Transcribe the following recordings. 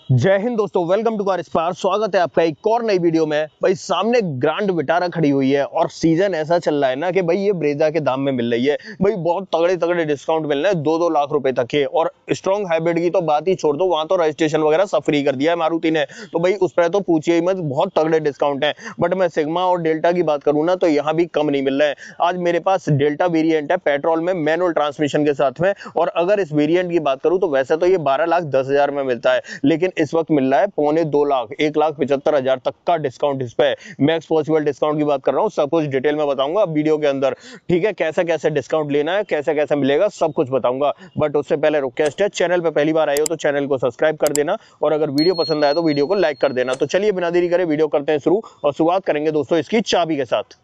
जय हिंद दोस्तों, welcome to car spar. स्वागत है आपका एक और नई वीडियो में। भाई सामने ग्रैंड विटारा खड़ी हुई है और सीजन ऐसा चल रहा है ना कि भाई ये ब्रेजा के दाम में मिल रही है। भाई बहुत तगड़े तगड़े डिस्काउंट मिल रहे हैं, 2-2 लाख रुपए तक के। और स्ट्रॉन्ग हाइब्रिड की तो बात ही छोड़ दो, वहां तो रजिस्ट्रेशन वगैरह सब फ्री कर दिया है मारुति ने। तो भाई उस पर तो पूछिए ही मत, बहुत तगड़े डिस्काउंट है। बट मैं सिग्मा और डेल्टा की बात करूँ ना तो यहाँ भी कम नहीं मिल रहा है। आज मेरे पास डेल्टा वेरियंट है पेट्रोल में, मैनुअल ट्रांसमिशन के साथ में। और अगर इस वेरियंट की बात करूँ तो वैसे तो ये 12,10,000 में मिलता है, लेकिन इस वक्त मिल रहा है 2.25 लाख, 1,75,000 तक का डिस्काउंट इस पे। मैक्स पॉसिबल डिस्काउंट की बात कर रहा हूँ, सब कुछ डिटेल में बताऊंगा वीडियो के अंदर। ठीक है, कैसे कैसे डिस्काउंट लेना है, कैसे कैसे मिलेगा, सब कुछ बताऊंगा। बट उससे पहले रिक्वेस्ट है, चैनल पे पहली बार आए हो तो चैनल को सब्सक्राइब कर देना, और अगर वीडियो पसंद आए तो वीडियो को लाइक कर देना। तो चलिए बिना देरी करे वीडियो करते हैं शुरू, और शुरुआत करेंगे दोस्तों इसकी चाबी के साथ।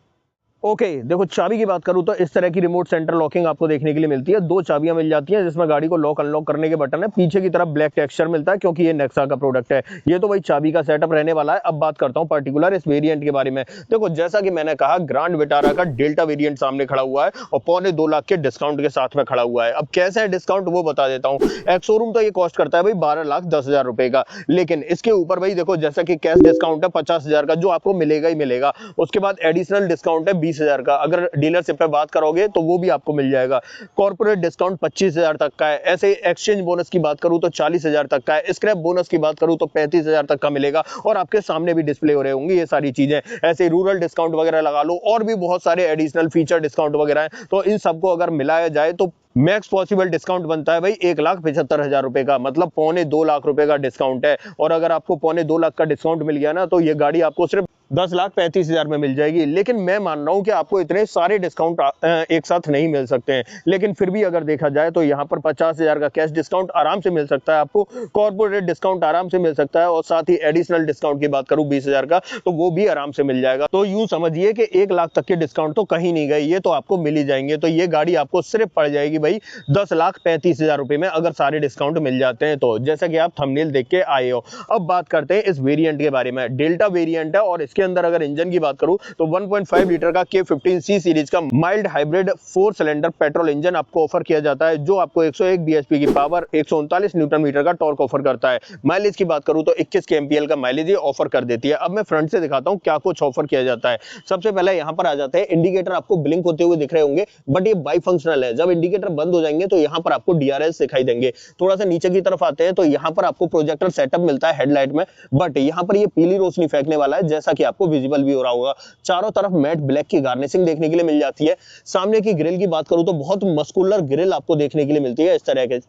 ओके देखो, चाबी की बात करूं तो इस तरह की रिमोट सेंटर लॉकिंग आपको देखने के लिए मिलती है। 2 चाबियां मिल जाती हैं जिसमें गाड़ी को लॉक अनलॉक करने के बटन है। पीछे की तरफ ब्लैक टेक्सचर मिलता है क्योंकि ये नेक्सा का प्रोडक्ट है। ये तो भाई चाबी का सेटअप रहने वाला है। अब बात करता हूं पर्टिकुलर इस वेरिएंट के बारे में। देखो जैसा कि मैंने कहा, ग्रैंड विटारा का डेल्टा वेरिएंट सामने खड़ा हुआ है और 2.25 लाख के डिस्काउंट के साथ में खड़ा हुआ है। अब कैसे है डिस्काउंट वो बता देता हूँ। एक्स शोरूम तो ये कॉस्ट करता है भाई 12,10,000 रुपए का, लेकिन इसके ऊपर भाई देखो जैसा कि कैश डिस्काउंट है 50,000 का, जो आपको मिलेगा ही मिलेगा। उसके बाद एडिशनल डिस्काउंट है 20,000 का, अगर डीलरशिप पे बात करोगे तो वो भी आपको मिल जाएगा। कॉर्पोरेट डिस्काउंट 25,000 तक का है। ऐसे एक्सचेंज बोनस की बात करूं तो 40,000 तक का है। स्क्रैप बोनस की बात करूं तो 35,000 तक का मिलेगा, और आपके सामने भी डिस्प्ले हो रहे होंगे ये सारी चीजें। ऐसे रूरल डिस्काउंट वगैरह लगा लो, और भी बहुत सारे एडिशनल फीचर डिस्काउंट वगैरह है। तो इन सबको अगर मिलाया जाए तो मैक्स पॉसिबल डिस्काउंट बनता है भाई 1,75,000 रुपए का, मतलब 2.25 लाख रुपए का डिस्काउंट है। और अगर आपको 2.25 लाख का डिस्काउंट मिल गया ना तो ये गाड़ी आपको सिर्फ 10,35,000 में मिल जाएगी। लेकिन मैं मान रहा हूं कि आपको इतने सारे डिस्काउंट एक साथ नहीं मिल सकते हैं, लेकिन फिर भी अगर देखा जाए तो यहाँ पर 50,000 का कैश डिस्काउंट आराम से मिल सकता है आपको, कॉर्पोरेट डिस्काउंट आराम से मिल सकता है, और साथ ही एडिशनल डिस्काउंट की बात करूं 20,000 का तो वो भी आराम से मिल जाएगा। तो यूं समझिए कि 1 लाख तक के डिस्काउंट तो कहीं नहीं गए, ये तो आपको मिल ही जाएंगे। तो ये गाड़ी आपको सिर्फ पड़ जाएगी भाई 10,35,000 रुपए में, अगर सारे डिस्काउंट मिल जाते हैं तो, जैसा कि आप थंबनेल देख के आए हो। अब बात करते हैं इस वेरिएंट के बारे में। डेल्टा वेरिएंट है और इसके अंदर अगर इंजन की बात करूं तो 1.5 लीटर का K15C सीरीज का mild hybrid 4 cylinder petrol engine आपको ऑफर किया जाता है, जो आपको 101 bhp की पावर, 139 न्यूटन मीटर का टॉर्क ऑफर करता है। माइलेज की बात करूं तो 21 kmpl का माइलेज ये ऑफर कर देती है। अब मैं फ्रंट से दिखाता हूं क्या कुछ ऑफर किया जाता है। सबसे पहले यहां पर आ जाते हैं, इंडिकेटर आपको ब्लिंक होते हुए दिख रहे होंगे, बट ये बाई फंक्शनल है। जब इंडिकेटर बंद हो जाएंगे तो यहां पर आपको DRS दिखाई देंगे। थोड़ा सा नीचे की तरफ आते हैं तो यहां पर आपको प्रोजेक्टर सेटअप मिलता है हेडलाइट में, बट यहां पर ये पीली रोशनी फेंकने वाला है, जैसा कि आपको विजिबल भी हो रहा होगा। चारों तरफ मैट ब्लैक की गार्निशिंग देखने के लिए मिल जाती है। सामने की ग्रिल की बात करूं तो बहुत मस्कुलर ग्रिल आपको देखने के लिए मिलती है इस तरह के।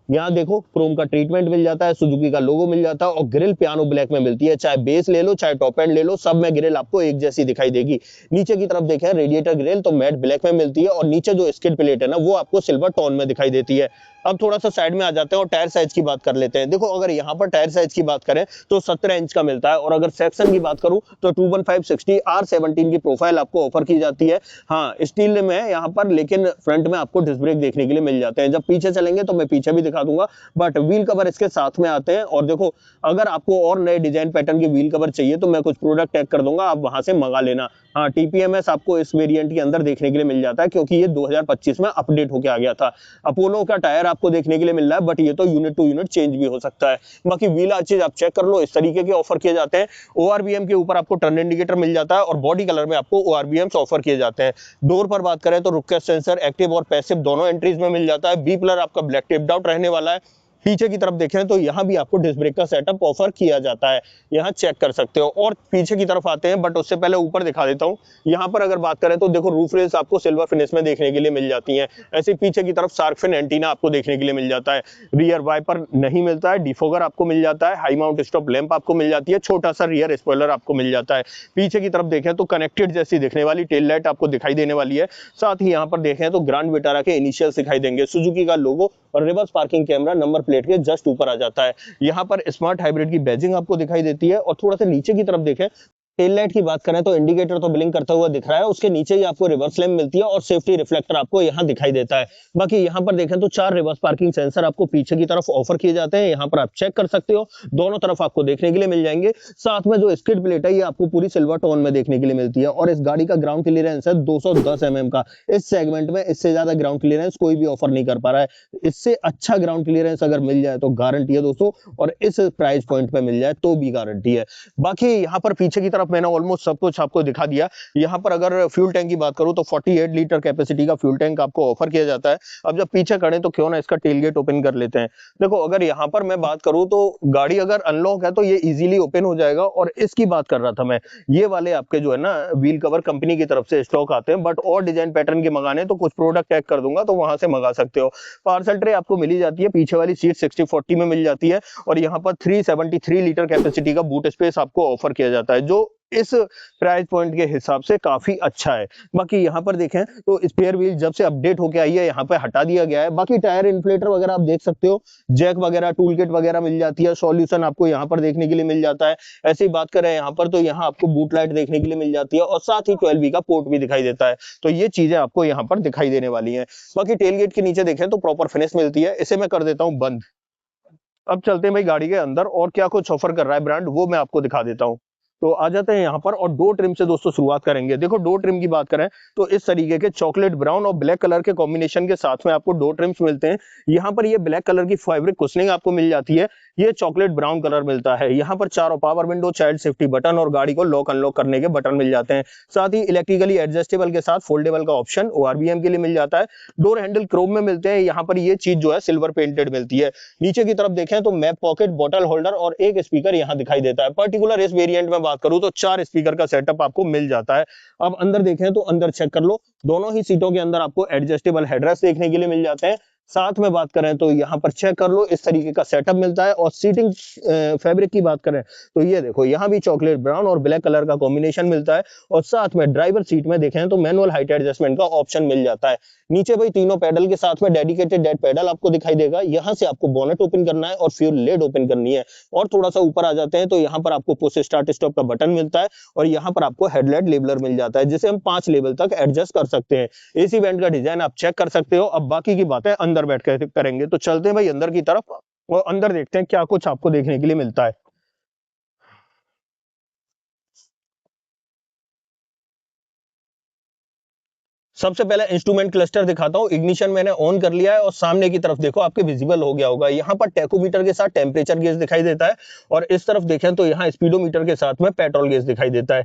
यहाँ देखो क्रोम का ट्रीटमेंट मिल जाता है, सुजुकी का लोगो मिल जाता है, और ग्रिल पियानो ब्लैक में मिलती है। चाहे बेस ले लो चाहे टॉप एंड ले लो, सब में ग्रिल आपको एक जैसी दिखाई देगी। नीचे की तरफ देखें रेडिएटर ग्रिल तो मैट ब्लैक में मिलती है, और नीचे जो स्किड प्लेट है ना वो आपको सिल्वर टोन में दिखाई देती है। अब थोड़ा सा साइड में आ जाते हैं और टायर साइज की बात कर लेते हैं। देखो अगर यहाँ पर टायर साइज की बात करें तो 17 इंच का मिलता है, और अगर सेक्शन की बात करूं तो 215/60 R17 की प्रोफाइल आपको ऑफर की जाती है। हाँ स्टील में यहाँ पर, लेकिन फ्रंट में आपको डिस्क ब्रेक देखने के लिए मिल जाते हैं। जब पीछे चलेंगे तो मैं पीछे भी दिखा दूंगा, बट व्हील कवर इसके साथ में आते हैं। और देखो अगर आपको और नए डिजाइन पैटर्न के व्हील कवर चाहिए तो मैं कुछ प्रोडक्ट टैग कर दूंगा, आप वहां से मंगा लेना। हाँ TPMS आपको इस वेरिएंट के अंदर देखने के लिए मिल जाता है, क्योंकि ये 2025 में अपडेट होके आ गया था। अपोलो का टायर आपको देखने के लिए मिल रहा है, बट ये तो यूनिट टू यूनिट चेंज भी हो सकता है। बाकी व्हील चीज आप चेक कर लो, इस तरीके के ऑफर किए जाते हैं। ORBM के ऊपर आपको टर्न इंडिकेटर मिल जाता है, और बॉडी कलर में आपको ORBM ऑफर किए जाते हैं। डोर पर बात करें तो रुक सेंसर एक्टिव और पैसिव दोनों एंट्रीज में मिल जाता है। बी पिलर आपका ब्लैक टेप्ड आउट रहने वाला है। पीछे की तरफ देखें तो यहाँ भी आपको डिस्क ब्रेक का सेटअप ऑफर किया जाता है, यहाँ चेक कर सकते हो। और पीछे की तरफ आते हैं, बट उससे पहले ऊपर दिखा देता हूँ। यहाँ पर अगर बात करें तो देखो रूफ रेल्स आपको सिल्वर फिनिश में देखने के लिए मिल जाती हैं। ऐसे पीछे की तरफ शार्क फिन एंटीना आपको देखने के लिए मिल जाता है। रियर वाइपर नहीं मिलता है, डिफोगर आपको मिल जाता है। हाई माउंट स्टॉप लैंप आपको मिल जाती है। छोटा सा रियर स्पॉइलर आपको मिल जाता है। पीछे की तरफ देखें तो कनेक्टेड जैसी दिखने वाली टेल लाइट आपको दिखाई देने वाली है। साथ ही यहाँ पर देखें तो ग्रैंड विटारा के इनिशियल्स दिखाई देंगे, सुजुकी का लोगो, और reverse parking camera number plate के जस्ट ऊपर आ जाता है। यहाँ पर स्मार्ट हाइब्रिड की बैजिंग आपको दिखाई देती है। और थोड़ा सा नीचे की तरफ देखें टेल लाइट की बात करें तो इंडिकेटर तो ब्लिंक करता हुआ दिख रहा है, उसके नीचे ही आपको रिवर्स लैंप मिलती है और सेफ्टी रिफ्लेक्टर आपको यहाँ दिखाई देता है। बाकी यहाँ पर देखें तो 4 रिवर्स पार्किंग सेंसर आपको पीछे की तरफ ऑफर किए जाते हैं, यहाँ पर आप चेक कर सकते हो, दोनों तरफ आपको देखने के लिए मिल जाएंगे। साथ में जो स्किड प्लेट है ये आपको पूरी सिल्वर टोन में देखने के लिए मिलती है और इस गाड़ी का ग्राउंड क्लियरेंस है 210 mm का। इस सेगमेंट में इससे ज्यादा ग्राउंड क्लियरेंस कोई भी ऑफर नहीं कर पा रहा है। इससे अच्छा ग्राउंड क्लियरेंस अगर मिल जाए तो गारंटी है दोस्तों, और इस प्राइस पॉइंट पे मिल जाए तो भी गारंटी है। बाकी यहाँ पर पीछे की तरफ मैंने ऑलमोस्ट सब कुछ आपको दिखा दिया। यहाँ पर अगर फ्यूल टैंक की बात करूं तो 48 लीटर कैपेसिटी का फ्यूल टैंक आपको ऑफर किया जाता है। अब जब पीछे खड़े तो क्यों ना इसका टेलगेट ओपन कर लेते हैं। देखो अगर यहाँ पर मैं बात करूं तो गाड़ी अगर अनलॉक है तो ये इजीली ओपन हो जाएगा। और इसकी बात कर रहा था मैं, ये वाले आपके जो है ना व्हील कवर कंपनी की तरफ से स्टॉक आते हैं, बट और डिजाइन पैटर्न के मंगाने तो कुछ प्रोडक्ट टैग कर दूंगा तो वहां से मंगा सकते हो। पार्सल ट्रे आपको मिली जाती है, पीछे वाली सीट 60/40 में मिल जाती है और यहाँ पर 373 लीटर कैपेसिटी का बूट स्पेस आपको ऑफर किया जाता है, जो इस प्राइस पॉइंट के हिसाब से काफी अच्छा है। बाकी यहाँ पर देखें तो स्पेयर व्हील जब से अपडेट होके आई है यहाँ पे हटा दिया गया है। बाकी टायर इन्फ्लेटर वगैरह आप देख सकते हो, जैक वगैरह टूल किट वगैरह मिल जाती है, सॉल्यूशन आपको यहाँ पर देखने के लिए मिल जाता है। ऐसे ही बात करें यहाँ पर तो यहाँ आपको बूट लाइट देखने के लिए मिल जाती है और साथ ही 12V का पोर्ट भी दिखाई देता है। तो ये चीजें आपको यहाँ पर दिखाई देने वाली है। बाकी टेलगेट के नीचे देखें तो प्रॉपर फिनिश मिलती है। इसे मैं कर देता हूँ बंद। अब चलते हैं भाई गाड़ी के अंदर और क्या कुछ ऑफर कर रहा है ब्रांड, वो मैं आपको दिखा देता हूँ। तो आ जाते हैं यहाँ पर और डोर ट्रिम से दोस्तों शुरुआत करेंगे। देखो डोर ट्रिम की बात करें तो इस तरीके के चॉकलेट ब्राउन और ब्लैक कलर के कॉम्बिनेशन के साथ में आपको डोर ट्रिम्स मिलते हैं। यहाँ पर ये ब्लैक कलर की फैब्रिक कुशनिंग आपको मिल जाती है, ये चॉकलेट ब्राउन कलर मिलता है। यहाँ पर चारों power window, child safety button और गाड़ी को लॉक अनलॉक करने के बटन मिल जाते हैं। साथ ही इलेक्ट्रिकली एडजस्टेबल के साथ फोल्डेबल का ऑप्शन ORVM के लिए मिल जाता है। डोर हैंडल क्रोम में मिलते हैं, यहाँ पर ये चीज जो है सिल्वर पेंटेड मिलती है। नीचे की तरफ देखें तो मैप पॉकेट, बॉटल होल्डर और एक स्पीकर यहाँ दिखाई देता है। पर्टिकुलर इस वेरिएंट में बात करूं तो 4 स्पीकर का सेटअप आपको मिल जाता है। अब अंदर देखें तो अंदर चेक कर लो, दोनों ही सीटों के अंदर आपको एडजस्टेबल हेडरेस्ट देखने के लिए मिल जाते हैं। साथ में बात करें तो यहाँ पर चेक कर लो, इस तरीके का सेटअप मिलता है। और सीटिंग फैब्रिक की बात करें तो ये देखो यहाँ भी चॉकलेट ब्राउन और ब्लैक कलर का कॉम्बिनेशन मिलता है। और साथ में ड्राइवर सीट में देखें तो मैनुअल हाइट एडजस्टमेंट का ऑप्शन मिल जाता है। नीचे भाई तीनों पेडल के साथ में डेडिकेटेड डेड पेडल आपको दिखाई देगा। यहाँ से आपको बोनेट ओपन करना है और फ्यूल लेड ओपन करनी है। और थोड़ा सा ऊपर आ जाते हैं तो यहाँ पर आपको पुश स्टार्ट स्टॉप का बटन मिलता है और यहाँ पर आपको हेडलाइट लेबलर मिल जाता है, जिसे हम 5 लेवल तक एडजस्ट कर सकते हैं। एसी वेंट का डिजाइन आप चेक कर सकते हो। अब बाकी की बातें अंदर बैठ कर करेंगे, तो चलते हैं भाई अंदर की तरफ और अंदर देखते हैं क्या कुछ आपको देखने के लिए मिलता है। सबसे पहले इंस्ट्रूमेंट क्लस्टर दिखाता हूं। इग्निशन मैंने ऑन कर लिया है और सामने की तरफ देखो आपके विजिबल हो गया होगा, यहाँ पर टेकोमीटर के साथ टेम्परेचर गेज दिखाई देता है और इस तरफ देखें तो यहाँ स्पीडोमीटर के साथ में पेट्रोल गेज दिखाई देता है।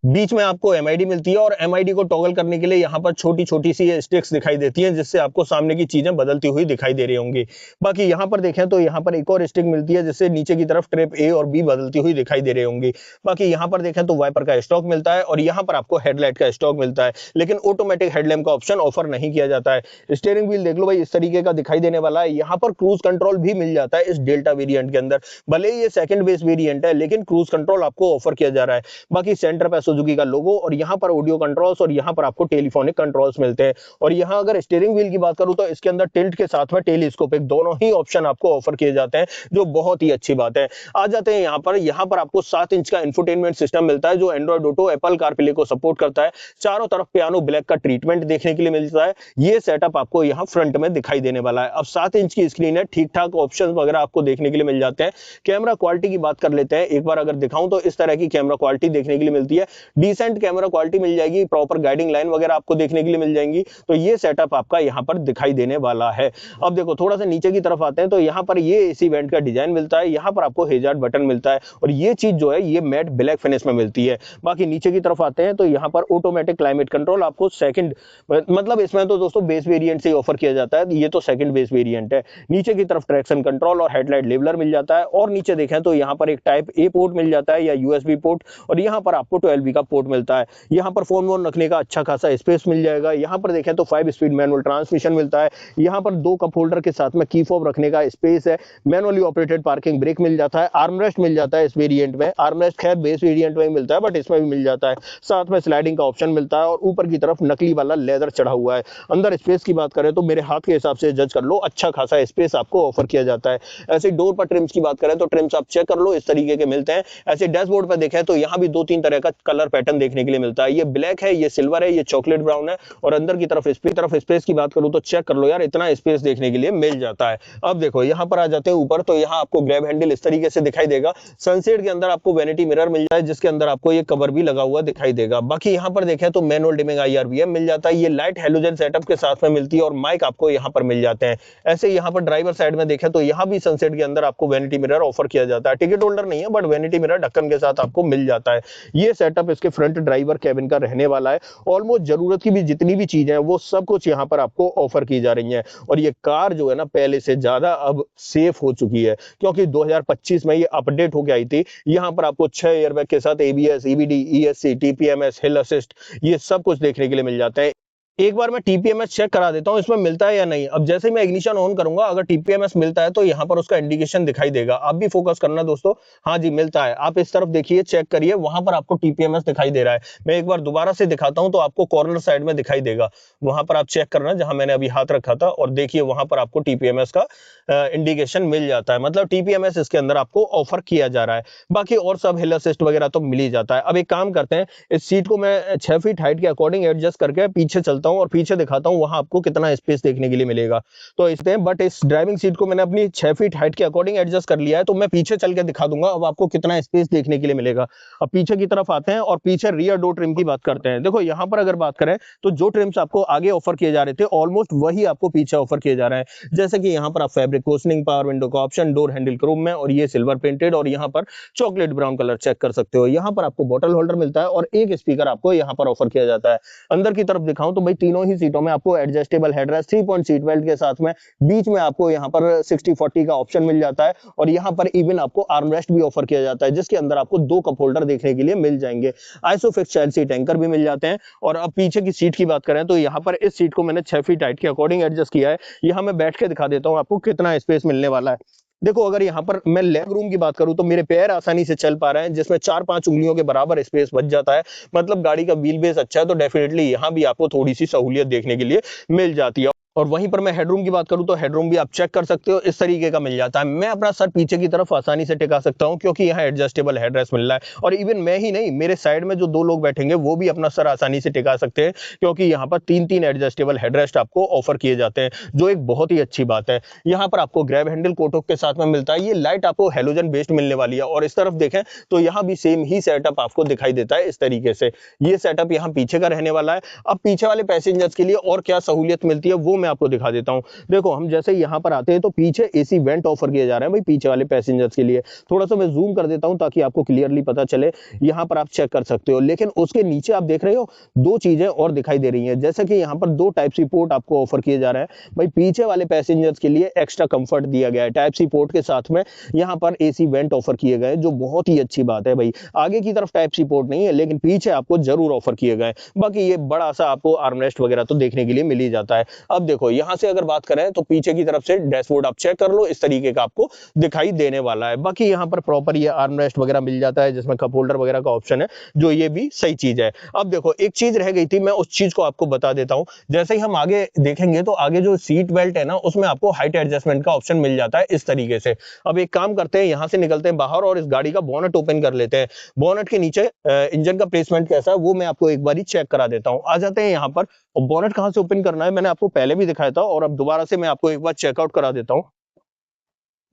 बीच में आपको MID मिलती है और MID को टॉगल करने के लिए यहाँ पर छोटी छोटी सी स्टिक्स दिखाई देती हैं, जिससे आपको सामने की चीजें बदलती हुई दिखाई दे रही होंगी। बाकी यहाँ पर देखें तो यहाँ पर एक और स्टिक मिलती है, जिससे नीचे की तरफ ट्रिप A और B बदलती हुई दिखाई दे रही होंगी। बाकी यहाँ पर देखें तो वाइपर का स्टॉक मिलता है और यहाँ पर आपको हेडलाइट का स्टॉक मिलता है, लेकिन ऑटोमेटिक हेडलैम्प का ऑप्शन ऑफर नहीं किया जाता है। स्टीयरिंग व्हील देख लो भाई, इस तरीके का दिखाई देने वाला है। यहाँ पर क्रूज कंट्रोल भी मिल जाता है इस डेल्टा वेरिएंट के अंदर। भले ही ये सेकंड बेस वेरिएंट है, लेकिन क्रूज कंट्रोल आपको ऑफर किया जा रहा है। बाकी सेंटर पे सुजुकी का लोगो और यहाँ पर ऑडियो कंट्रोल्स और यहाँ पर आपको टेलीफोनिक कंट्रोल्स मिलते हैं। और यहाँ अगर स्टीयरिंग व्हील की बात करूं तो इसके अंदर टिल्ट के साथ में टेलीस्कोपिक दोनों ही ऑप्शन आपको ऑफर किए जाते हैं, जो बहुत ही अच्छी बात है। आ जाते हैं यहाँ पर आपको 7 इंच का इंफोटेनमेंट सिस्टम मिलता है, जो एंड्रॉइड ऑटो, एप्पल कारप्ले को सपोर्ट करता है। चारों तरफ पियानो ब्लैक का ट्रीटमेंट देखने के लिए मिलता है। ये सेटअप आपको यहाँ फ्रंट में दिखाई देने वाला है। अब 7 इंच की स्क्रीन है, ठीक ठाक ऑप्शन वगैरह आपको देखने के लिए मिल जाते हैं। कैमरा क्वालिटी की बात कर लेते हैं, एक बार अगर दिखाऊं तो इस तरह की कैमरा क्वालिटी देखने के लिए मिलती है। डिसेंट कैमरा क्वालिटी मिल जाएगी, प्रॉपर गाइडिंग लाइन वगैरह आपको देखने के लिए मिल जाएंगी। तो ये सेटअप आपका यहाँ पर दिखाई देने वाला है। अब देखो थोड़ा सा नीचे की तरफ आते हैं तो यहाँ पर ये एसी वेंट का डिजाइन मिलता है। यहाँ पर आपको हेजार्ड बटन मिलता है और ये चीज जो है ये मैट ब्लैक फिनिश में मिलती है। बाकी नीचे की तरफ आते हैं तो यहाँ पर ऑटोमेटिक क्लाइमेट कंट्रोल आपको सेकंड, मतलब इसमें तो दोस्तों बेस वेरिएंट से ऑफर किया जाता है, ये तो सेकंड बेस वेरिएंट है। नीचे की तरफ ट्रैक्शन कंट्रोल और हेडलाइट लेवलर मिल जाता है। और नीचे देखें तो यहाँ पर एक टाइप A पोर्ट मिल जाता है या USB पोर्ट, और यहाँ पर आपको 12V का पोर्ट मिलता है। यहाँ पर फोन वोन रखने का अच्छा खासा स्पेस मिल जाएगा। यहाँ पर देखें तो 5 स्पीड मैनुअल ट्रांसमिशन मिलता है। यहाँ पर 2 कप होल्डर के साथ में की फॉब रखने का स्पेस है। मैनुअली ऑपरेटेड पार्किंग ब्रेक मिल जाता है। आर्मरेस्ट मिल जाता है इस वेरिएंट में। आर्मरेस्ट खैर बेस वेरिएंट में मिलता है, बट इसमें भी मिल जाता है। साथ में स्लाइडिंग का ऑप्शन मिलता है और ऊपर की तरफ नकली वाला लेदर चढ़ा हुआ है। अंदर स्पेस की बात करें तो मेरे हाथ के हिसाब से जज कर लो, अच्छा खासा स्पेस आपको ऑफर किया जाता है। ऐसे डोर पर ट्रिम्स की बात करें तो ट्रिम्स आप चेक कर लो, इस तरीके के मिलते हैं। ऐसे डैशबोर्ड पर देखें तो यहाँ भी 2-3 तरह का कलर पैटर्न देखने के लिए मिलता है। ये ब्लैक है, ये सिल्वर है, ये चॉकलेट ब्राउन है। और अंदर की तरफ स्पेस की बात करूं तो चेक कर लो यार, इतना स्पेस देखने के लिए मिल जाता है। अब देखो यहाँ पर आ जाते हैं ऊपर, तो यहाँ आपको ग्रैब हैंडल इस तरीके से दिखाई देगा। सनसेट के अंदर आपको वैनिटी मिरर मिल जाता है, जिसके अंदर आपको ये कवर भी लगा हुआ दिखाई देगा। बाकी यहाँ पर देखें तो मैनुअल डिमिंग IRBM मिल जाता है। ये लाइट हेलोजन सेटअप के साथ में मिलती है और माइक आपको यहाँ पर मिल जाते हैं। ऐसे यहाँ पर ड्राइवर साइड में देखें तो यहाँ भी सनसेट के अंदर आपको वैनिटी मिरर ऑफर किया जाता है। टिकट होल्डर नहीं है, बट वैनिटी मिरर ढक्कन के साथ आपको मिल जाता है। ये सेटअप इसके फ्रंट ड्राइवर कैबिन का रहने वाला है। ऑलमोस्ट जरूरत की भी जितनी भी चीजें हैं वो सब कुछ यहाँ पर आपको ऑफर की जा रही हैं। और ये कार जो है ना, पहले से ज्यादा अब सेफ हो चुकी है, क्योंकि 2025 में ये अपडेट होके आई थी। यहाँ पर आपको 6 एयरबैग के साथ ABS, EBD, ESC, TPMS, हिल असिस्ट, ये सब कुछ देखने के लिए मिल जाता है। एक बार मैं TPMS चेक करा देता हूँ इसमें मिलता है या नहीं। अब जैसे ही मैं इग्निशन ऑन करूंगा, अगर TPMS मिलता है तो यहाँ पर उसका इंडिकेशन दिखाई देगा। आप भी फोकस करना दोस्तों, हाँ जी मिलता है। आप इस तरफ देखिए, चेक करिए, वहां पर आपको TPMS दिखाई दे रहा है। मैं एक बार दोबारा से दिखाता हूँ तो आपको कॉर्नर साइड में दिखाई देगा, वहां पर आप चेक करना जहां मैंने अभी हाथ रखा था, और देखिए वहां पर आपको TPMS का इंडिकेशन मिल जाता है। मतलब TPMS इसके अंदर आपको ऑफर किया जा रहा है। बाकी और सब हिल असिस्ट वगैरह तो मिल ही जाता है। अब एक काम करते हैं, इस सीट को मैं 6 फीट हाइट के अकॉर्डिंग एडजस्ट करके पीछे चलता हूँ और पीछे दिखाता हूँ वहां आपको कितना स्पेस देखने के लिए मिलेगा। तो इससे बट इस ड्राइविंग सीट को मैंने अपनी 6 फीट हाइट के अकॉर्डिंग एडजस्ट कर लिया है, तो मैं पीछे चल के दिखा दूंगा अब आपको कितना स्पेस देखने के लिए मिलेगा। अब पीछे की तरफ आते हैं और पीछे रियर डोर ट्रिम की बात करते हैं। देखो यहाँ पर अगर बात करें तो जो ट्रिम्स आपको आगे ऑफर किए जा रहे थे, ऑलमोस्ट वही आपको पीछे ऑफर किए जा रहे हैं। जैसे कि यहाँ पर आप फैब्रिक कुशनिंग, पावर विंडो का ऑप्शन, डोर हैंडल क्रोम में, और ये सिल्वर पेंटेड, और यहाँ पर चॉकलेट ब्राउन कलर चेक कर सकते हो। यहाँ पर आपको बॉटल होल्डर मिलता है और एक स्पीकर आपको यहाँ पर ऑफर किया जाता है। अंदर की तरफ दिखाऊं तो भाई तीनों ही सीटों में आपको adjustable headrest, 3 point seat belt के साथ में बीच में आपको यहाँ पर 60-40 का ऑप्शन मिल जाता है। और यहाँ पर इवन आपको आर्मरेस्ट भी ऑफर किया जाता है, जिसके अंदर आपको 2 कप होल्डर देखने के लिए मिल जाएंगे। आइसोफिक्स चाइल्ड सीट एंकर भी मिल जाते हैं। और अब पीछे की सीट की बात करें तो यहाँ पर इस सीट को मैंने 6 फीट हाइट के अकॉर्डिंग एडजस्ट किया है। यहाँ मैं बैठ के दिखा देता हूँ आपको कितना स्पेस मिलने वाला है। देखो अगर यहाँ पर मैं लेग रूम की बात करूं तो मेरे पैर आसानी से चल पा रहे हैं, जिसमें 4-5 उंगलियों के बराबर स्पेस बच जाता है। मतलब गाड़ी का व्हील बेस अच्छा है, तो डेफिनेटली यहाँ भी आपको थोड़ी सी सहूलियत देखने के लिए मिल जाती है। और वहीं पर मैं हेडरूम की बात करूं तो हेडरूम भी आप चेक कर सकते हो, इस तरीके का मिल जाता है। मैं अपना सर पीछे की तरफ आसानी से टिका सकता हूं, क्योंकि यहाँ एडजस्टेबल हेडरेस्ट मिल रहा है। और इवन मैं ही नहीं, मेरे साइड में जो 2 लोग बैठेंगे वो भी अपना सर आसानी से टिका सकते हैं, क्योंकि यहाँ पर 3-3 एडजस्टेबल हेडरेस्ट आपको ऑफर किए जाते हैं, जो एक बहुत ही अच्छी बात है। यहाँ पर आपको ग्रैब हैंडल कोटक के साथ में मिलता है। ये लाइट आपको हेलोजन बेस्ड मिलने वाली है। और इस तरफ देखें तो यहाँ भी सेम ही सेटअप आपको दिखाई देता है इस तरीके से। ये सेटअप यहाँ पीछे का रहने वाला है। अब पीछे वाले पैसेंजर्स के लिए और क्या सहूलियत मिलती है वो मैं आपको दिखा देता हूँ। देखो हम जैसे यहाँ पर आते हैं तो पीछे AC वेंट ऑफर किए जा रहे हैं भाई पीछे वाले पैसेंजर्स के लिए। थोड़ा सा मैं जूम कर देता हूँ ताकि आपको क्लियरली पता चले। यहाँ पर आप चेक कर सकते हो, लेकिन उसके नीचे आप देख रहे हो 2 चीजें और दिखाई दे रही हैं। जैसे कि यहाँ पर 2 टाइप सी पोर्ट आपको ऑफर किए जा रहे हैं भाई पीछे वाले पैसेंजर्स के लिए। एक्स्ट्रा कंफर्ट दिया गया है टाइप सी पोर्ट के साथ में। यहाँ पर AC वेंट ऑफर किए गए, जो बहुत ही अच्छी बात है भाई। आगे की तरफ टाइप सी पोर्ट नहीं है, लेकिन पीछे आपको जरूर ऑफर किए गए। बाकी ये बड़ा सा आपको आर्मरेस्ट वगैरह तो देखने के लिए मिल ही जाता है। अब देखो यहाँ से अगर बात करें तो पीछे की तरफ से डैशबोर्ड आप चेक कर लो, इस तरीके का आपको दिखाई देने वाला है। बाकी यहाँ पर प्रॉपर ये आर्मरेस्ट वगैरह मिल जाता है, जिसमें कप होल्डर वगैरह का ऑप्शन है, जो ये भी सही चीज है। अब देखो एक चीज रह गई थी, मैं उस चीज को आपको बता देता हूं। जैसे ही हम आगे देखेंगे तो आगे जो सीट बेल्ट है ना, उसमें आपको हाइट एडजस्टमेंट का ऑप्शन मिल जाता है इस तरीके से। अब एक काम करते हैं, यहां से निकलते हैं बाहर और इस गाड़ी का बोनट ओपन कर लेते हैं। बोनट के नीचे इंजन का प्लेसमेंट कैसा है वो मैं आपको एक बार चेक करा देता हूं। आ जाते हैं यहाँ पर। और बोनट कहां से ओपन करना है मैंने आपको पहले भी दिखाया था, और अब दोबारा से मैं आपको एक बार चेकआउट करा देता हूं।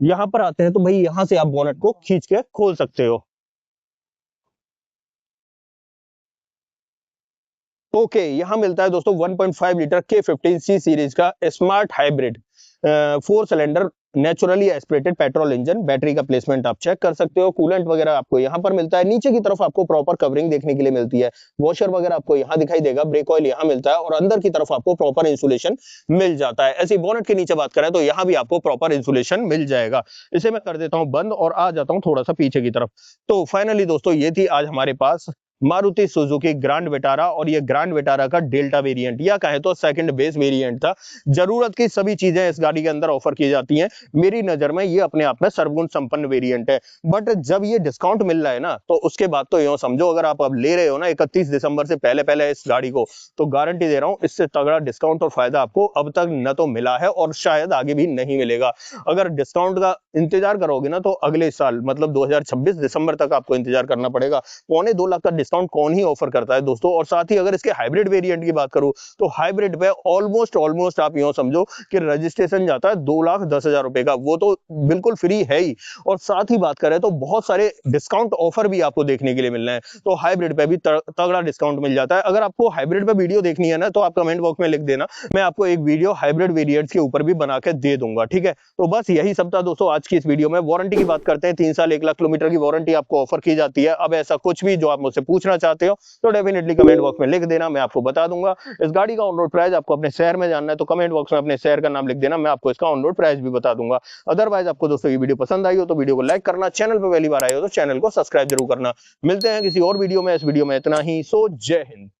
यहां पर आते हैं तो भाई यहां से आप बोनट को खींच के खोल सकते हो। ओके, यहाँ मिलता है दोस्तों 1.5 लीटर K15C सीरीज का smart hybrid 4 cylinder naturally aspirated petrol engine. Battery का प्लेसमेंट आप चेक कर सकते हो। कूलेंट वगैरह आपको यहाँ पर मिलता है। नीचे की तरफ आपको प्रॉपर कवरिंग देखने के लिए मिलती है। वॉशर वगैरह आपको यहाँ दिखाई देगा। ब्रेक ऑयल यहाँ मिलता है, और अंदर की तरफ आपको प्रॉपर इंसुलेशन मिल जाता है। ऐसे बोनट के नीचे बात करें तो यहाँ भी आपको प्रॉपर इंसुलेशन मिल जाएगा। इसे मैं कर देता हूँ बंद और आ जाता हूँ थोड़ा सा पीछे की तरफ। तो फाइनली दोस्तों ये थी आज हमारे पास मारुति सुजुकी ग्रैंड विटारा, और ये ग्रैंड विटारा का डेल्टा वेरिएंट या कहे तो सेकंड बेस वेरिएंट था। जरूरत की सभी चीजें इस गाड़ी के अंदर ऑफर की जाती हैं। मेरी नजर में ये अपने आप में सर्वगुण संपन्न वेरिएंट है। बट जब ये डिस्काउंट मिल रहा है ना, तो उसके बाद तो यूं समझो, अगर आप अब ले रहे हो ना 31 दिसंबर से पहले पहले इस गाड़ी को, तो गारंटी दे रहा हूं इससे तगड़ा डिस्काउंट और फायदा आपको अब तक न तो मिला है और शायद आगे भी नहीं मिलेगा। अगर डिस्काउंट का इंतजार करोगे ना, तो अगले साल मतलब 2026 दिसंबर तक आपको इंतजार करना पड़ेगा। 2.25 लाख का डिस्काउंट कौन ही ऑफर करता है दोस्तों। और साथ ही अगर इसके हाइब्रिड वेरिएंट की बात करूं, तो हाइब्रिड पे ऑलमोस्ट आप यूं समझो कि रजिस्ट्रेशन जाता है 2,10,000 रुपए का, वो तो बिल्कुल फ्री है ही। और साथ ही बात करें तो बहुत सारे डिस्काउंट ऑफर भी आपको देखने के लिए मिल रहे हैं, तो हाइब्रिड पे भी तगड़ा डिस्काउंट मिल जाता है। अगर आपको हाइब्रिड पे वीडियो देखनी है ना, तो आप कमेंट बॉक्स में लिख देना, मैं आपको एक वीडियो हाइब्रिड वेरिएंट्स के ऊपर भी बना के दे दूंगा, ठीक है। तो बस यही सब था दोस्तों आज की इस वीडियो में। वारंटी की बात करते हैं, 3 साल 1 लाख किलोमीटर की वारंटी आपको ऑफर की जाती है। अब ऐसा कुछ भी जो आप मुझसे पूछना चाहते हो तो डेफिनेटली कमेंट बॉक्स में लिख देना, मैं आपको बता दूंगा। इस गाड़ी का ऑन रोड प्राइस आपको अपने शहर में जानना है तो कमेंट बॉक्स में अपने शहर का नाम लिख देना, मैं आपको इसका ऑन रोड प्राइस भी बता दूंगा। अदरवाइज आपको दोस्तों ये वीडियो पसंद आई हो तो वीडियो को लाइक करना, चैनल पर पहली बार आए हो तो चैनल को सब्सक्राइब जरूर करना। मिलते हैं किसी और वीडियो में। इस वीडियो में इतना ही। सो जय हिंद।